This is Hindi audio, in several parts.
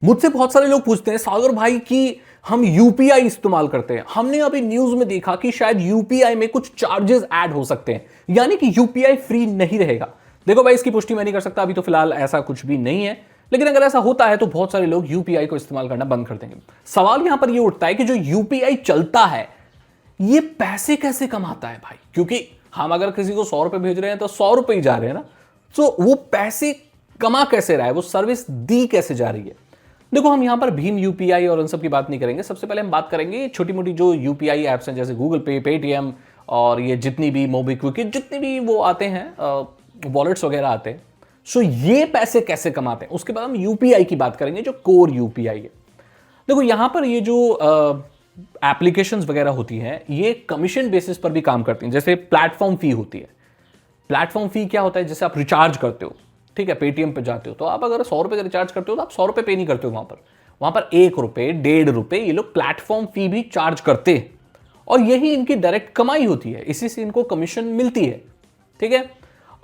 मुझसे बहुत सारे लोग पूछते हैं सागर भाई कि हम यूपीआई इस्तेमाल करते हैं। हमने अभी न्यूज में देखा कि शायद यूपीआई में कुछ चार्जेस ऐड हो सकते हैं, यानी कि यूपीआई फ्री नहीं रहेगा। देखो भाई, इसकी पुष्टि मैं नहीं कर सकता, अभी तो फिलहाल ऐसा कुछ भी नहीं है, लेकिन अगर ऐसा होता है तो बहुत सारे लोग यूपीआई को इस्तेमाल करना बंद कर देंगे। सवाल यहां पर यह उठता है कि जो यूपीआई चलता है ये पैसे कैसे कमाता है भाई, क्योंकि हम अगर किसी को 100 रुपए भेज रहे हैं तो 100 रुपए ही जा रहे हैं ना। तो वो पैसे कमा कैसे रहा है, वो सर्विस दी कैसे जा रही है। देखो, हम यहां पर भीम यूपीआई और उन सब की बात नहीं करेंगे। सबसे पहले हम बात करेंगे छोटी मोटी जो यूपीआई एप्स हैं, जैसे गूगल पे, पेटीएम और ये जितनी भी मोबीक्विक, जितने भी वो आते हैं वॉलेट्स वगैरह आते हैं। सो ये पैसे कैसे कमाते हैं, उसके बाद हम यूपीआई की बात करेंगे जो कोर यूपीआई है। देखो, यहां पर ये जो एप्लीकेशंस वगैरह होती हैं ये कमीशन बेसिस पर भी काम करती हैं। जैसे प्लेटफॉर्म फी होती है। प्लेटफॉर्म फी क्या होता है, जैसे आप रिचार्ज करते हो, ठीक है, पेटीएम पे जाते हो तो आप अगर 100 रुपए का रिचार्ज करते हो तो आप 100 रुपए पे नहीं करते हो। वहां पर 1 रुपए, 1.5 रुपए ये लोग प्लेटफॉर्म फी भी चार्ज करते हैं, और यही इनकी डायरेक्ट कमाई होती है, इसी से इनको कमीशन मिलती है, ठीक है।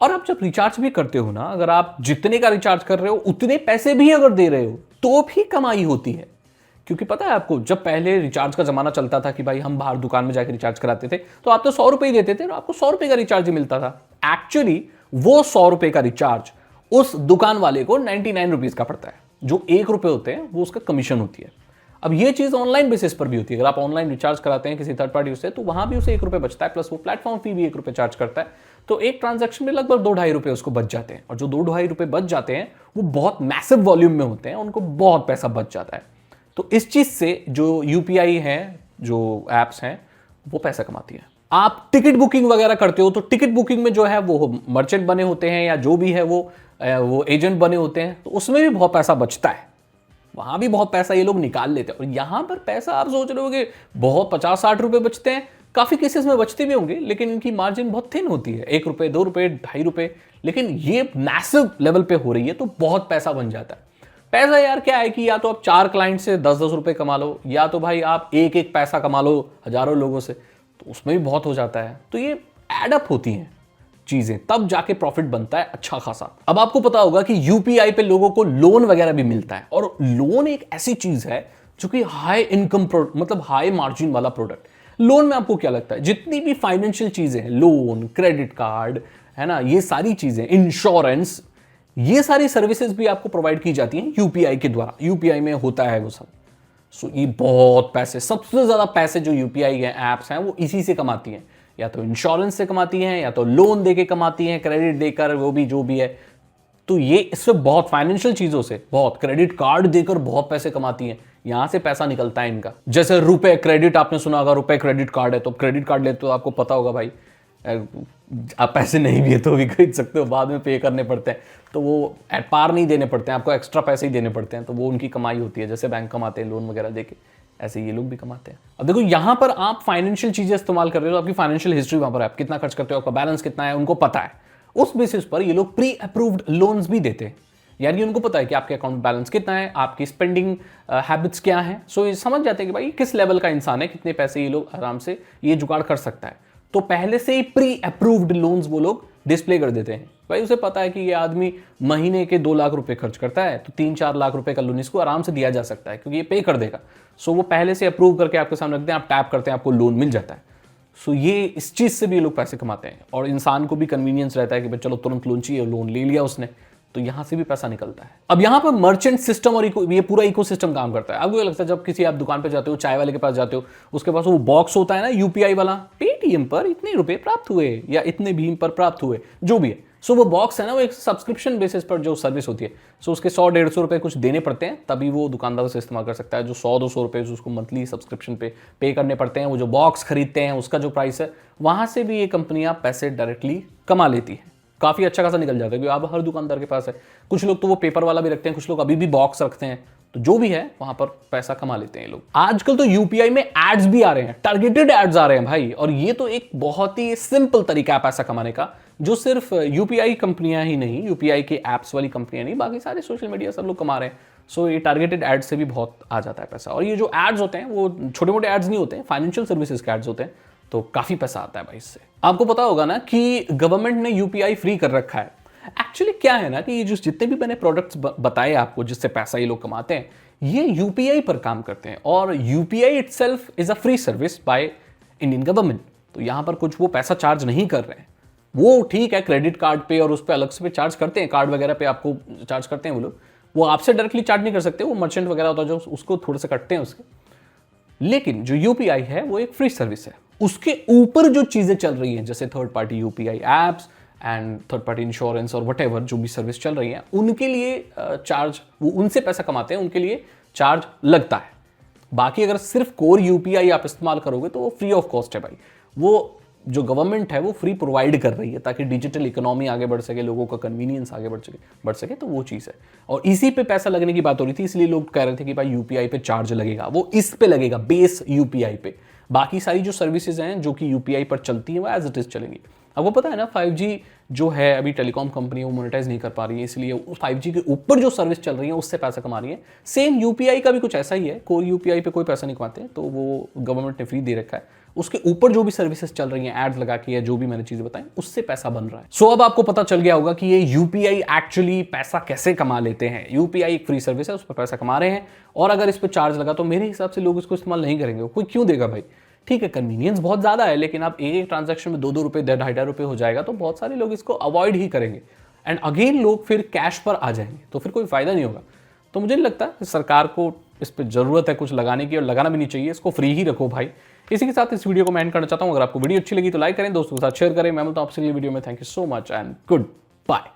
और आप जब रिचार्ज भी करते हो ना, अगर आप जितने का रिचार्ज कर रहे हो उतने पैसे भी अगर दे रहे हो तो भी कमाई होती है। क्योंकि पता है आपको, जब पहले रिचार्ज का जमाना चलता था कि भाई हम बाहर दुकान में जाकर रिचार्ज कराते थे तो आप तो 100 रुपए ही देते थे और आपको 100 रुपए का रिचार्ज ही मिलता था। एक्चुअली वो 100 रुपए का रिचार्ज उस दुकान वाले को 99 रुपीज का पड़ता है। जो 1 रुपए होते हैं वो उसका कमीशन होती है। अब ये चीज ऑनलाइन बेसिस पर भी होती है। अगर आप ऑनलाइन रिचार्ज कराते हैं किसी थर्ड पार्टी से तो वहां भी उसे 1 रुपए बचता है, प्लस वो प्लेटफॉर्म फी भी 1 रुपए चार्ज करता है। तो एक ट्रांजैक्शन में लगभग 2-2.5 रुपए उसको बच जाते हैं, और जो 2-2.5 रुपए बच जाते हैं वो बहुत मैसिव वॉल्यूम में होते हैं, उनको बहुत पैसा बच जाता है। तो इस चीज से जो यूपीआई है, जो एप्स हैं, वो पैसा कमाती है। आप टिकट बुकिंग वगैरह करते हो तो टिकट बुकिंग में जो है वो मर्चेंट बने होते हैं या जो भी है वो एजेंट बने होते हैं, तो उसमें भी बहुत पैसा बचता है। वहां भी बहुत पैसा ये लोग निकाल लेते हैं। और यहां पर पैसा आप सोच रहे होगे बहुत 50-60 रुपए बचते हैं, काफी केसेस में बचते भी होंगे, लेकिन इनकी मार्जिन बहुत थिन होती है, 1 रुपए, 2 रुपए, 2.5 रुपए। लेकिन ये मैसिव लेवल पे हो रही है तो बहुत पैसा बन जाता है। पैसा यार क्या है कि या तो आप 4 क्लाइंट से 10-10 रुपए कमा लो, या तो भाई आप एक एक पैसा कमा लो हजारों लोगों से, तो उसमें भी बहुत हो जाता है। तो ये एडअप होती हैं चीजें, तब जाके प्रॉफिट बनता है अच्छा खासा। अब आपको पता होगा कि यूपीआई पे लोगों को लोन वगैरह भी मिलता है, और लोन एक ऐसी चीज है जो कि हाई इनकम मतलब हाई मार्जिन वाला प्रोडक्ट। लोन में आपको क्या लगता है, जितनी भी फाइनेंशियल चीजें हैं, लोन, क्रेडिट कार्ड, है ना, ये सारी चीजें, इंश्योरेंस, ये सारी सर्विसेज भी आपको प्रोवाइड की जाती हैं यूपीआई के द्वारा। यूपीआई में होता है वो सब। सो ये बहुत पैसे, सबसे ज्यादा पैसे जो यूपीआई है एप्स हैं वो इसी से कमाती हैं। या तो इंश्योरेंस से कमाती हैं, या तो लोन देके कमाती हैं, क्रेडिट देकर, वो भी जो भी है। तो ये इससे बहुत फाइनेंशियल चीजों से, बहुत क्रेडिट कार्ड देकर बहुत पैसे कमाती हैं। यहां से पैसा निकलता है इनका। जैसे रुपए क्रेडिट, आपने सुना होगा, रुपए क्रेडिट कार्ड है, तो क्रेडिट कार्ड लेते हो आपको पता होगा भाई, आप पैसे नहीं भी है तो भी खरीद सकते हो, बाद में पे करने पड़ते हैं, तो वो एट पार नहीं देने पड़ते हैं आपको, एक्स्ट्रा पैसे ही देने पड़ते हैं, तो वो उनकी कमाई होती है। जैसे बैंक कमाते हैं लोन वगैरह देके, ऐसे ये लोग भी कमाते हैं। अब देखो, यहां पर आप फाइनेंशियल चीजें इस्तेमाल कर रहे हो, आपकी फाइनेंशियल हिस्ट्री वहां पर है, आप कितना खर्च करते हो, आपका बैलेंस कितना है, उनको पता है। उस बेसिस पर ये लोग प्री अप्रूव्ड लोन्स भी देते हैं, यानी उनको पता है कि आपके अकाउंट बैलेंस कितना है, आपकी स्पेंडिंग हैबिट्स क्या है। सो ये समझ जाते हैं कि भाई किस लेवल का इंसान है, कितने पैसे ये लोग आराम से ये जुगाड़ कर सकता है। तो पहले से ही प्री अप्रूव्ड लोन्स वो लोग डिस्प्ले कर देते हैं। भाई उसे पता है कि ये आदमी महीने के 2 लाख रुपए खर्च करता है, तो 3-4 लाख रुपए का लोन इसको आराम से दिया जा सकता है, क्योंकि ये पे कर देगा। सो वो पहले से अप्रूव करके आपके सामने रखते हैं, आप टैप करते हैं, आपको लोन मिल जाता है। सो ये इस चीज से भी ये लोग पैसे कमाते हैं, और इंसान को भी कन्वीनियंस रहता है कि भाई चलो तुरंत लोन चाहिए, लोन ले लिया उसने, तो यहां से भी पैसा निकलता है। अब यहां पर मर्चेंट सिस्टम और ये पूरा इकोसिस्टम काम करता है। आपको क्या लगता है, जब किसी आप दुकान पे जाते हो, चाय वाले के पास जाते हो, उसके पास वो बॉक्स होता है ना यूपीआई वाला, पेटीएम पर इतने रुपए प्राप्त हुए या इतने भीम पर प्राप्त हुए, जो भी है। सो वो बॉक्स है ना, वो एक सब्सक्रिप्शन बेसिस पर जो सर्विस होती है। सो उसके 100-150 रुपए कुछ देने पड़ते हैं, तभी वो दुकानदार से इस्तेमाल कर सकता है। जो 100-200 रुपए उसको मंथली सब्सक्रिप्शन पे करने पड़ते हैं, वो जो बॉक्स खरीदते हैं उसका जो प्राइस है, वहां से भी ये कंपनियां पैसे डायरेक्टली कमा लेती है। काफी अच्छा खासा निकल जाता है, क्योंकि अब हर दुकानदार के पास है। कुछ लोग तो वो पेपर वाला भी रखते हैं, कुछ लोग अभी भी बॉक्स रखते हैं, तो जो भी है वहां पर पैसा कमा लेते हैं लोग। आजकल तो यूपीआई में एड्स भी आ रहे हैं, टारगेटेड एड्स आ रहे हैं भाई, और ये तो एक बहुत ही सिंपल तरीका है पैसा कमाने का, जो सिर्फ यूपीआई कंपनियां ही नहीं, यूपीआई के एप्स वाली कंपनियां नहीं, बाकी सारे सोशल मीडिया सब लोग कमा रहे हैं। सो ये टारगेटेड एड्स से भी बहुत आ जाता है पैसा। और ये जो एड्स होते हैं वो छोटे मोटे एड्स नहीं होते हैं, फाइनेंशियल सर्विसेज के एड्स होते हैं, तो काफी पैसा आता है भाई इससे। आपको पता होगा ना कि गवर्नमेंट ने यूपीआई फ्री कर रखा है। एक्चुअली क्या है ना कि ये जो जितने भी मैंने प्रोडक्ट्स बताए आपको जिससे पैसा ये लोग कमाते हैं, ये यूपीआई पर काम करते हैं और UPI itself is a free service by Indian government. तो यहां पर कुछ वो पैसा चार्ज नहीं कर रहे हैं। वो ठीक है, क्रेडिट कार्ड पे और उस पर अलग से पे चार्ज करते हैं, कार्ड वगैरह पे आपको चार्ज करते हैं वो लोग। वो आपसे डायरेक्टली चार्ज नहीं कर सकते, वो मर्चेंट वगैरह होता है जो उसको थोड़े से कटते हैं उसके। लेकिन जो यूपीआई है वो एक फ्री सर्विस है। उसके ऊपर जो चीजें चल रही हैं जैसे third party UPI apps and third party insurance और वट जो भी सर्विस चल रही है उनके लिए चार्ज, वो उनसे पैसा कमाते हैं, उनके लिए चार्ज लगता है। बाकी अगर सिर्फ कोर यूपीआई आप इस्तेमाल करोगे तो वो फ्री ऑफ कॉस्ट है भाई। वो जो गवर्नमेंट है वो फ्री प्रोवाइड कर रही है ताकि डिजिटल इकोनॉमी आगे बढ़ सके, लोगों का कन्वीनियंस आगे बढ़ सके। तो वो चीज़ है और इसी पे पैसा लगने की बात हो रही थी, इसलिए लोग कह रहे थे कि भाई यूपीआई पे चार्ज लगेगा। वो इस पे लगेगा, बेस यूपीआई पे। बाकी सारी जो सर्विसेज हैं जो कि यूपीआई पर चलती हैं वो एज इट इज चलेंगी। आपको पता है ना 5G जो है अभी टेलीकॉम कंपनी वो मोनेटाइज नहीं कर पा रही है, इसलिए 5G के ऊपर जो सर्विस चल रही है उससे पैसा कमा रही है। सेम यूपीआई का भी कुछ ऐसा ही है, कोई यूपीआई पे कोई पैसा नहीं कमाते, तो वो गवर्नमेंट ने फ्री दे रखा है। उसके ऊपर जो भी सर्विसेज चल रही हैं एड्स लगा के या जो भी मैंने चीजें बताई उससे पैसा बन रहा है। सो अब आपको पता चल गया होगा कि ये यूपीआई एक्चुअली पैसा कैसे कमा लेते हैं। यूपीआई एक फ्री सर्विस है, उस पर पैसा कमा रहे हैं और अगर इस पर चार्ज लगा तो मेरे हिसाब से लोग इसको इस्तेमाल नहीं करेंगे। कोई क्यों देगा भाई? ठीक है, कन्वीनियंस बहुत ज़्यादा है, लेकिन आप एक ट्रांजैक्शन में 2-2 रुपये 2.5 रुपये हो जाएगा तो बहुत सारे लोग इसको अवॉइड ही करेंगे एंड अगेन लोग फिर कैश पर आ जाएंगे, तो फिर कोई फायदा नहीं होगा। तो मुझे नहीं लगता कि सरकार को इस पर ज़रूरत है कुछ लगाने की, और लगाना भी नहीं चाहिए, इसको फ्री ही रखो भाई। इसी के साथ इस वीडियो को मैं एंड करना चाहता हूँ। अगर आपको वीडियो अच्छी लगी तो लाइक करें, दोस्तों के साथ शेयर करें। मैं मिलता हूँ आपसे अगली वीडियो में। Thank you so much and good bye.